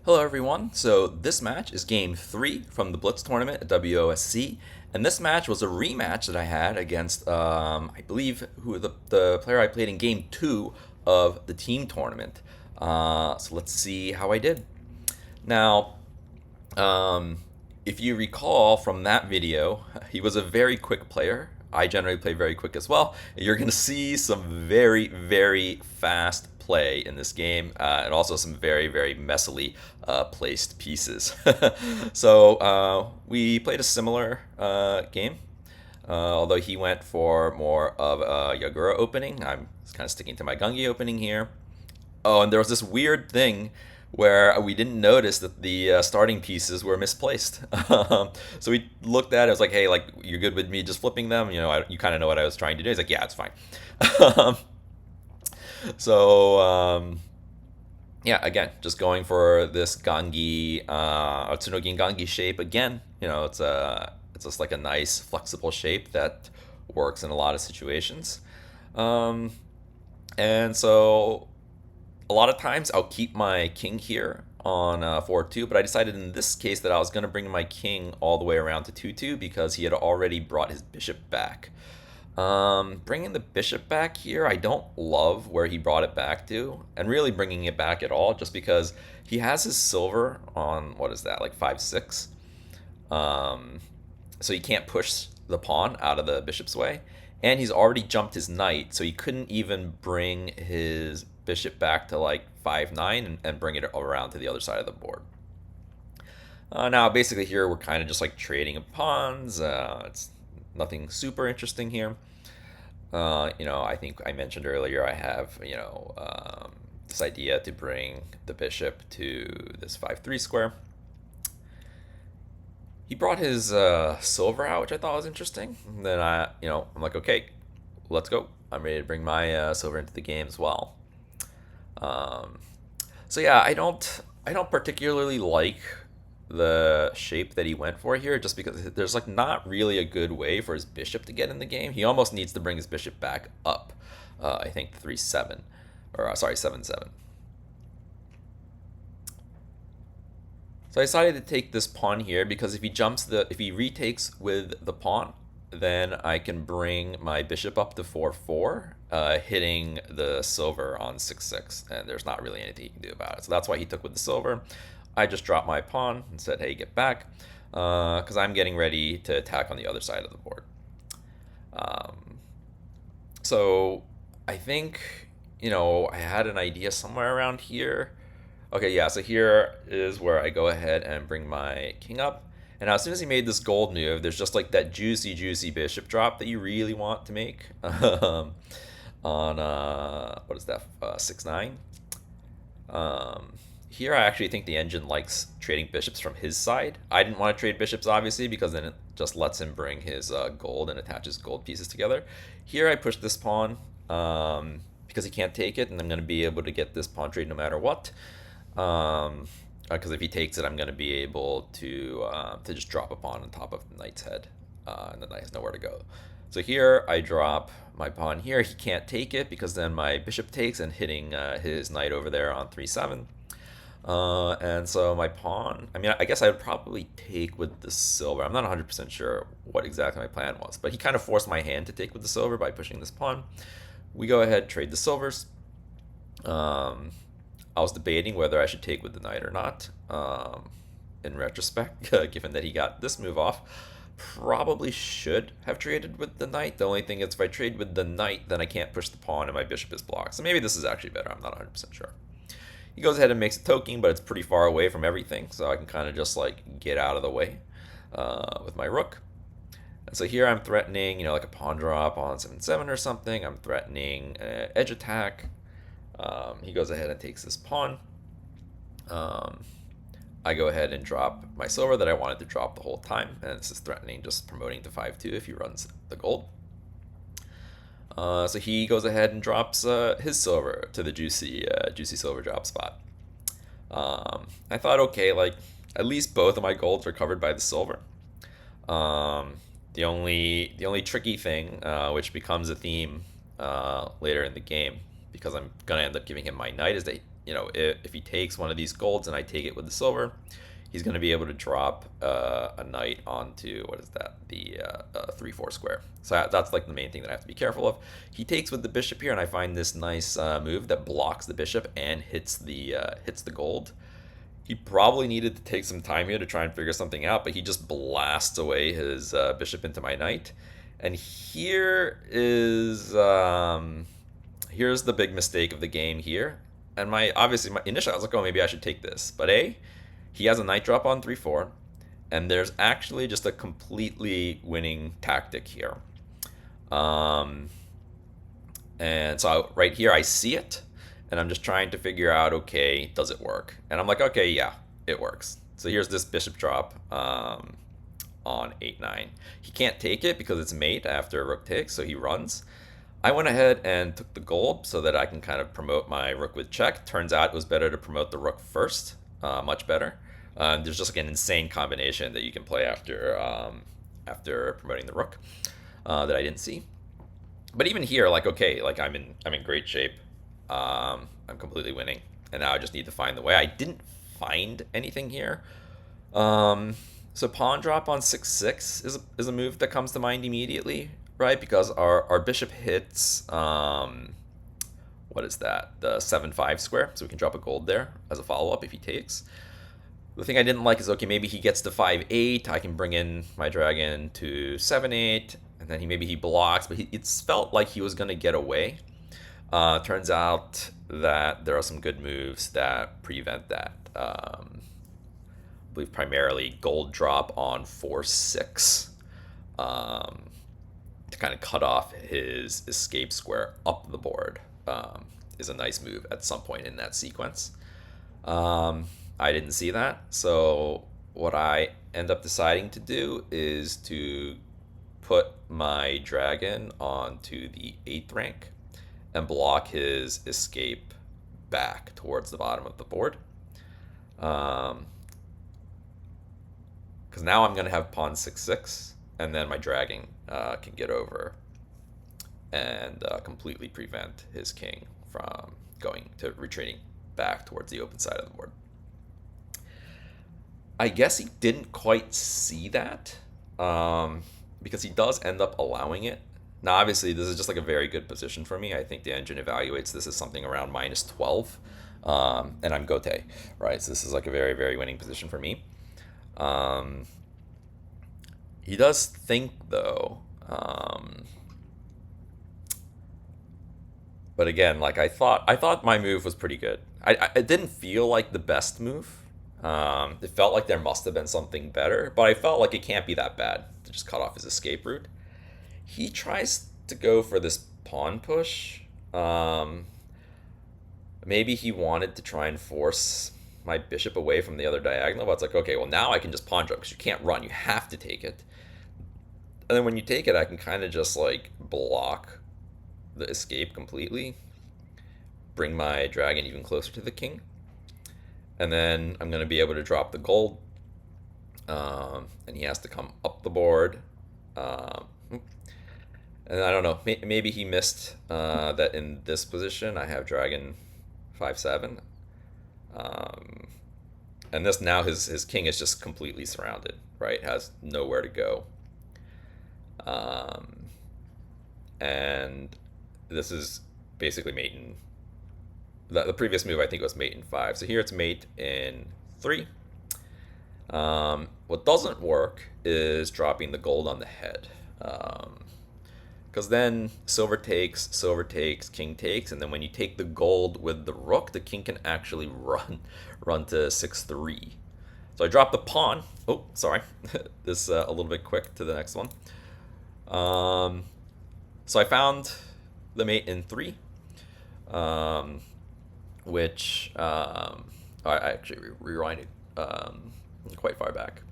Hello everyone. So this match is game 3 from the Blitz tournament at WOSC, and this match was a rematch that I had against I believe who the player I played in game 2 of the team tournament. So let's see how I did. Now, um, if you recall from that video, he was a very quick player. I generally play very quick as well. You're going to see some very, very fast play in this game, and also some very, very messily placed pieces. So we played a similar game, although he went for more of a Yagura opening. I'm kind of sticking to my Gungi opening here. Oh, and there was this weird thing where we didn't notice that the starting pieces were misplaced. So we looked at it. I was like, "Hey, like, you're good with me just flipping them? You kind of know what I was trying to do." He's like, "Yeah, it's fine." Um, so yeah, again, just going for this Gangi, Tsunogi Gangi shape again. It's just like a nice flexible shape that works in a lot of situations. Um, and so a lot of times I'll keep my king here on 4-2, but I decided in this case that I was going to bring my king all the way around to 2-2 because he had already brought his bishop back. Bringing the bishop back here, I don't love where he brought it back to, and really bringing it back at all, just because he has his silver on, what is that, like 5-6? Um, so he can't push the pawn out of the bishop's way, and he's already jumped his knight, so he couldn't even bring his bishop back to like 5-9 and bring it around to the other side of the board. Now, basically here we're kind of just like trading pawns. It's nothing super interesting here. I think I mentioned earlier I have, this idea to bring the bishop to this 5-3 square. He brought his silver out, which I thought was interesting. And then I'm like, okay, let's go. I'm ready to bring my silver into the game as well. Um, so yeah, I don't particularly like the shape that he went for here, just because there's like not really a good way for his bishop to get in the game. He almost needs to bring his bishop back up. I think 3-7, or sorry, 7-7. So I decided to take this pawn here because if he retakes with the pawn, then I can bring my bishop up to 4-4, hitting the silver on 6-6, and there's not really anything he can do about it. So that's why he took with the silver. I just dropped my pawn and said, "Hey, get back," because I'm getting ready to attack on the other side of the board. Um, so I think, I had an idea somewhere around here. Okay, yeah, so here is where I go ahead and bring my king up. And as soon as he made this gold move, there's just like that juicy, juicy bishop drop that you really want to make on, what is that, 6-9? Here I actually think the engine likes trading bishops from his side. I didn't want to trade bishops, obviously, because then it just lets him bring his gold and attaches gold pieces together. Here I push this pawn because he can't take it, and I'm going to be able to get this pawn trade no matter what. Because if he takes it, I'm going to be able to just drop a pawn on top of the knight's head, and the knight has nowhere to go. So here I drop my pawn here. He can't take it because then my bishop takes and hitting his knight over there on 3-7. And so my pawn, I guess I would probably take with the silver. I'm not 100% sure what exactly my plan was, but he kind of forced my hand to take with the silver by pushing this pawn. We go ahead, trade the silvers. I was debating whether I should take with the knight or not. In retrospect, given that he got this move off, probably should have traded with the knight. The only thing is if I trade with the knight, then I can't push the pawn and my bishop is blocked. So maybe this is actually better. I'm not 100% sure. He goes ahead and makes a token, but it's pretty far away from everything, so I can kind of just like get out of the way with my rook. And so here I'm threatening, like a pawn drop on 7-7 or something. I'm threatening edge attack. He goes ahead and takes this pawn. I go ahead and drop my silver that I wanted to drop the whole time, and this is threatening just promoting to 5-2 if he runs the gold. So he goes ahead and drops his silver to the juicy silver drop spot. I thought, okay, like at least both of my golds are covered by the silver. The only tricky thing, which becomes a theme later in the game, because I'm gonna end up giving him my knight, is that if he takes one of these golds and I take it with the silver, he's going to be able to drop a knight onto, what is that, the 3-4 square. So that's like the main thing that I have to be careful of. He takes with the bishop here, and I find this nice move that blocks the bishop and hits the gold. He probably needed to take some time here to try and figure something out, but he just blasts away his bishop into my knight. And here's the big mistake of the game here. And obviously initially I was like, oh, maybe I should take this. But he has a knight drop on 3-4, and there's actually just a completely winning tactic here. And so right here I see it, and I'm just trying to figure out, okay, does it work? And I'm like, okay, yeah, it works. So here's this bishop drop on 8-9. He can't take it because it's mate after rook takes, so he runs. I went ahead and took the gold so that I can kind of promote my rook with check. Turns out it was better to promote the rook first, much better. There's just like an insane combination that you can play after promoting the rook that I didn't see. But even here, like, okay, like I'm in great shape. I'm completely winning, and now I just need to find the way. I didn't find anything here. So pawn drop on 6-6 is a move that comes to mind immediately, right? Because our bishop hits what is that? The 7-5 square, so we can drop a gold there as a follow-up if he takes. The thing I didn't like is, okay, maybe he gets to 5-8. I can bring in my dragon to 7-8, and then maybe he blocks, but it's felt like he was going to get away. Turns out that there are some good moves that prevent that. I believe primarily gold drop on 4-6 to kind of cut off his escape square up the board is a nice move at some point in that sequence. I didn't see that, so what I end up deciding to do is to put my dragon onto the 8th rank and block his escape back towards the bottom of the board. Because now I'm going to have pawn 6-6, and then my dragon can get over and completely prevent his king from retreating back towards the open side of the board. I guess he didn't quite see that, because he does end up allowing it. Now, obviously, this is just like a very good position for me. I think the engine evaluates this as something around -12, and I'm Gote, right? So this is like a very, very winning position for me. He does think, though, but again, like I thought my move was pretty good. It didn't feel like the best move. It felt like there must have been something better, but I felt like it can't be that bad to just cut off his escape route. He tries to go for this pawn push. Maybe he wanted to try and force my bishop away from the other diagonal, but it's like, okay, well, now I can just pawn drop because you can't run. You have to take it. And then when you take it, I can kind of just like block the escape completely, bring my dragon even closer to the king. And then I'm going to be able to drop the gold, and he has to come up the board. And I don't know, maybe he missed that in this position I have dragon 5-7. And this now his king is just completely surrounded, right? Has nowhere to go. And this is basically mate in... The previous move, I think, was mate in 5. So here it's mate in 3. What doesn't work is dropping the gold on the head. Because then silver takes, king takes, and then when you take the gold with the rook, the king can actually run to 6-3. So I dropped the pawn. Oh, sorry. This a little bit quick to the next one. So I found the mate in 3. Which I actually rewinded quite far back.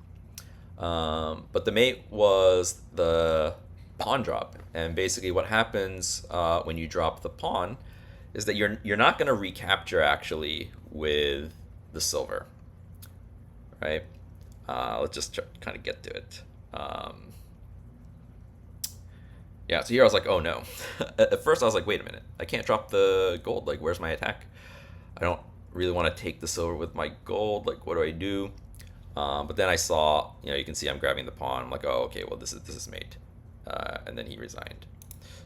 But the mate was the pawn drop, and basically what happens when you drop the pawn is that you're not going to recapture actually with the silver, right? Let's just kind of get to it. Yeah, so here I was like, oh no. At first I was like, wait a minute, I can't drop the gold. Like, where's my attack? really want to take this over with my gold. Like, what do I do? But then I saw, you can see I'm grabbing the pawn. I'm like, oh, okay, well, this is mate. And then he resigned.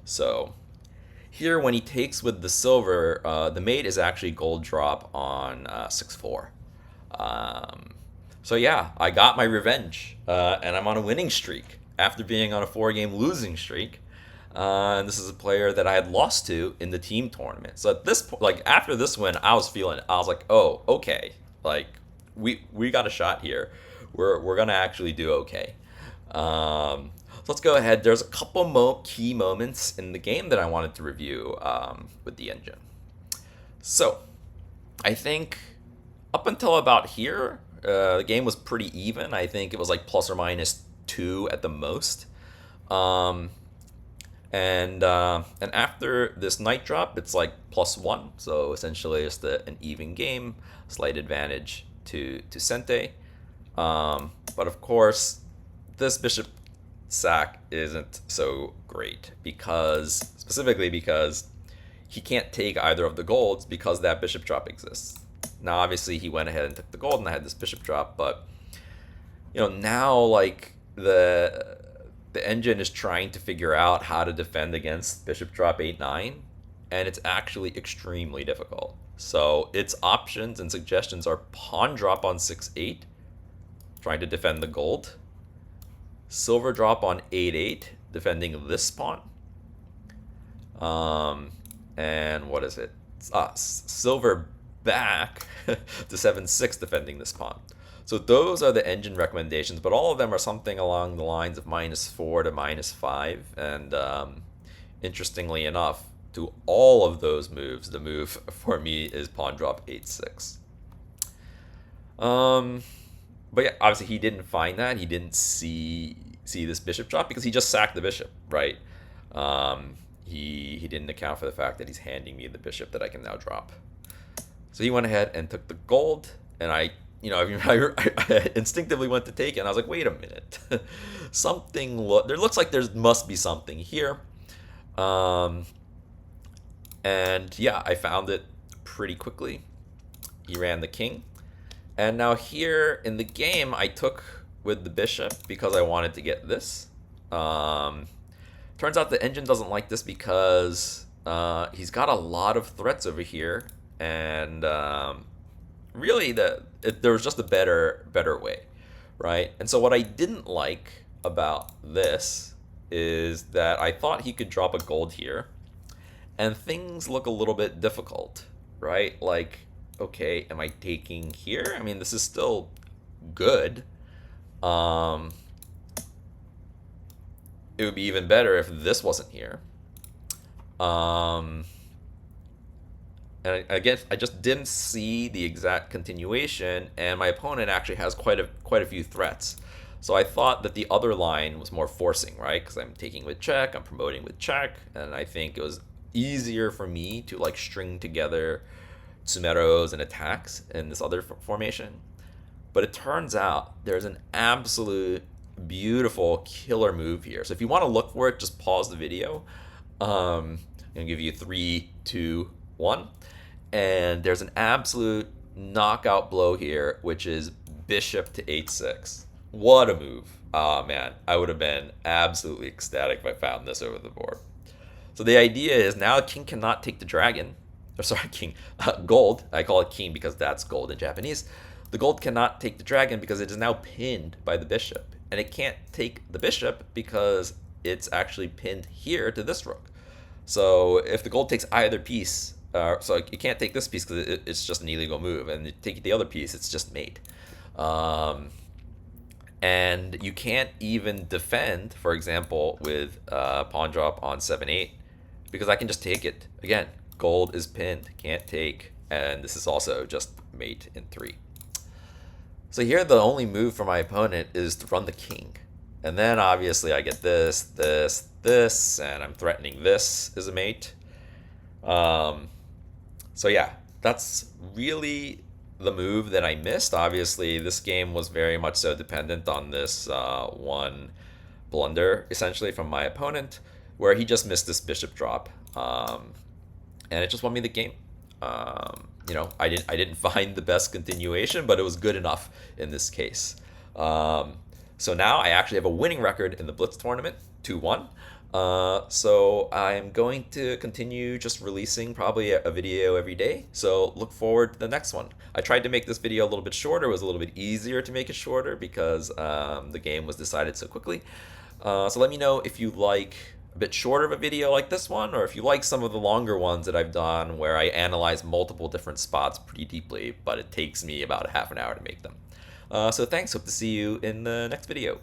So here, when he takes with the silver, the mate is actually gold drop on 6-4. So yeah, I got my revenge, and I'm on a winning streak after being on a 4-game losing streak. And this is a player that I had lost to in the team tournament. So at this point, like after this win, I was feeling it. I was like, oh, okay, like we got a shot here. We're gonna actually do okay. So let's go ahead. There's a couple key moments in the game that I wanted to review with the engine. So I think up until about here, the game was pretty even. I think it was like plus or minus 2 at the most. And after this knight drop, it's like plus 1. So essentially, it's an even game, slight advantage to Sente. But of course, this bishop sack isn't so great specifically because he can't take either of the golds because that bishop drop exists. Now, obviously, he went ahead and took the gold, and I had this bishop drop. But now like the engine is trying to figure out how to defend against bishop drop 8-9, and it's actually extremely difficult. So its options and suggestions are pawn drop on 6-8, trying to defend the gold, silver drop on 8-8, defending this pawn, and what is it? Silver back to 7-6, defending this pawn. So those are the engine recommendations, but all of them are something along the lines of -4 to -5. And interestingly enough, to all of those moves, the move for me is pawn drop 8-6. But yeah, obviously he didn't find that. He didn't see this bishop drop because he just sacked the bishop, right? He didn't account for the fact that he's handing me the bishop that I can now drop. So he went ahead and took the gold, and I instinctively went to take it, and I was like, wait a minute. There looks like there must be something here. And yeah, I found it pretty quickly. He ran the king. And now here in the game, I took with the bishop because I wanted to get this. Turns out the engine doesn't like this because he's got a lot of threats over here. And really, there was just a better way, right? And so what I didn't like about this is that I thought he could drop a gold here, and things look a little bit difficult, right? Like, okay, am I taking here? I mean, this is still good. It would be even better if this wasn't here. And I guess I just didn't see the exact continuation, and my opponent actually has quite a few threats. So I thought that the other line was more forcing, right? Because I'm taking with check, I'm promoting with check, and I think it was easier for me to like string together tsumeros and attacks in this other formation. But it turns out there's an absolute beautiful killer move here. So if you want to look for it, just pause the video. I'm gonna give you 3, 2, 1. And there's an absolute knockout blow here, which is bishop to 8-6. What a move. Oh man, I would have been absolutely ecstatic if I found this over the board. So the idea is now king cannot take the dragon. Or sorry, king. Gold. I call it king because that's gold in Japanese. The gold cannot take the dragon because it is now pinned by the bishop. And it can't take the bishop because it's actually pinned here to this rook. So if the gold takes either piece, so you can't take this piece because it's just an illegal move, and you take the other piece, it's just mate. And you can't even defend, for example, with pawn drop on 7-8, because I can just take it. Again, gold is pinned, can't take, and this is also just mate in 3. So here the only move for my opponent is to run the king. And then obviously I get this, this, this, and I'm threatening this as a mate. So yeah, that's really the move that I missed. Obviously, this game was very much so dependent on this one blunder, essentially, from my opponent, where he just missed this bishop drop. And it just won me the game. I didn't find the best continuation, but it was good enough in this case. So now I actually have a winning record in the Blitz tournament, 2-1. So I'm going to continue just releasing probably a video every day. So look forward to the next one. I tried to make this video a little bit shorter. It was a little bit easier to make it shorter because the game was decided so quickly. So let me know if you like a bit shorter of a video like this one, or if you like some of the longer ones that I've done where I analyze multiple different spots pretty deeply, but it takes me about half an hour to make them. So thanks. Hope to see you in the next video.